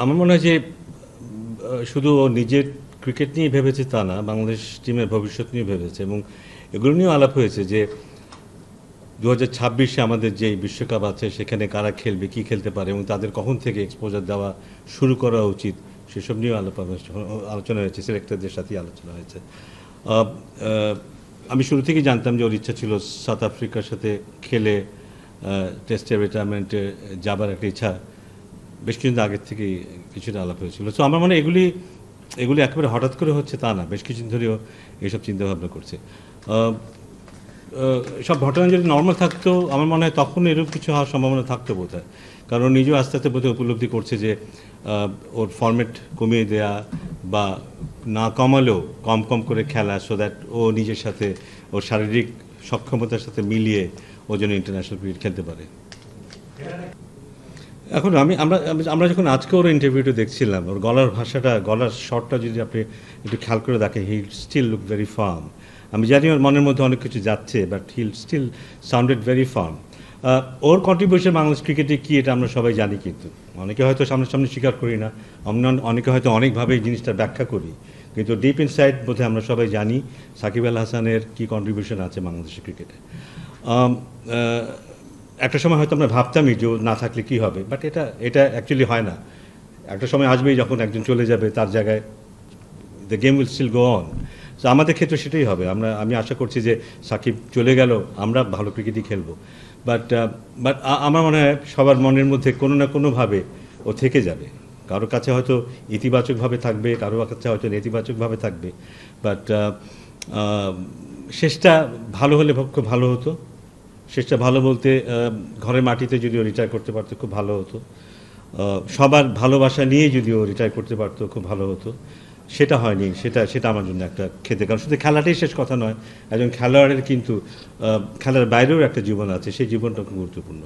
আমার মনে হয় যে শুধু ও নিজের ক্রিকেট নিয়ে ভেবেছে তা না, বাংলাদেশ টিমের ভবিষ্যৎ নিয়ে ভেবেছে এবং এগুলো নিয়েও আলাপ হয়েছে যে 2026-এ আমাদের যে বিশ্বকাপ আছে সেখানে কারা খেলবে, কি খেলতে পারে এবং তাদের কখন থেকে এক্সপোজার দেওয়া শুরু করা উচিত সেসব নিয়েও আলোচনা হয়েছে, সিলেক্টরদের সাথেই আলোচনা হয়েছে। আমি শুরু থেকেই জানতাম যে ওর ইচ্ছা ছিল সাউথ আফ্রিকার সাথে খেলে টেস্টে রিটায়ারমেন্টে যাবার একটা ইচ্ছা বেশ কিছুদিন আগের থেকেই কিছুটা আলাপ হয়েছিল। সো আমার মনে হয় এগুলি একেবারে হঠাৎ করে হচ্ছে তা না, বেশ কিছুদিন ধরেও এইসব চিন্তাভাবনা করছে। সব ঘটনা যদি নর্মাল থাকতো আমার মনে হয় তখন এরকম কিছু হওয়ার সম্ভাবনা থাকতো বোধ হয়, কারণ নিজেও আস্তে আস্তে বোধহয় উপলব্ধি করছে যে ওর ফরম্যাট কমিয়ে দেয়া বা না কমালেও কম কম করে খেলা, সো দ্যাট ও নিজের সাথে ওর শারীরিক সক্ষমতার সাথে মিলিয়ে ও যেন ইন্টারন্যাশনাল ক্রিকেট খেলতে পারে। এখন আমরা যখন আজকে ওর ইন্টারভিউটা দেখছিলাম, ওর গলার ভাষাটা, গলার শটটা যদি আপনি একটু খেয়াল করে দেখেন, he still look very firm. আমি জানি ওর মনের মধ্যে অনেক কিছু যাচ্ছে, but he'll still sounded very firm. ওর কন্ট্রিবিউশন বাংলাদেশ ক্রিকেটে কী এটা আমরা সবাই জানি, কিন্তু অনেকে হয়তো সামনাসামনি স্বীকার করি না, অনেকে হয়তো অনেকভাবে এই জিনিসটা ব্যাখ্যা করি, কিন্তু ডিপ ইনসাইড বোধহয় আমরা সবাই জানি সাকিব আল হাসানের কী কন্ট্রিবিউশন আছে বাংলাদেশের ক্রিকেটে। একটা সময় হয়তো আমরা ভাবতামই যে না থাকলে কী হবে, বাট এটা অ্যাকচুয়ালি হয় না। একটা সময় আসবেই যখন একজন চলে যাবে, তার জায়গায় the game will still go on. তো আমাদের ক্ষেত্রে সেটাই হবে। আমি আশা করছি যে সাকিব চলে গেল, আমরা ভালো ক্রিকেটই খেলবো, বাট আমার মনে হয় সবার মনের মধ্যে কোনো না কোনোভাবে ও থেকে যাবে। কারো কাছে হয়তো ইতিবাচকভাবে থাকবে, কারো কাছে হয়তো নেতিবাচকভাবে থাকবে, বাট শেষটা ভালো হলে খুব ভালো হতো। শেষটা ভালো বলতে ঘরের মাটিতে যদিও রিটায়ার করতে পারতো খুব ভালো হতো, সবার ভালোবাসা নিয়ে যদিও রিটায়ার করতে পারতো খুব ভালো হতো। সেটা হয়নি, সেটা আমার জন্য একটা খেতে, কারণ শুধু খেলাটাই শেষ কথা নয়, একজন খেলোয়াড়ের কিন্তু খেলার বাইরেও একটা জীবন আছে, সেই জীবনটা খুব গুরুত্বপূর্ণ।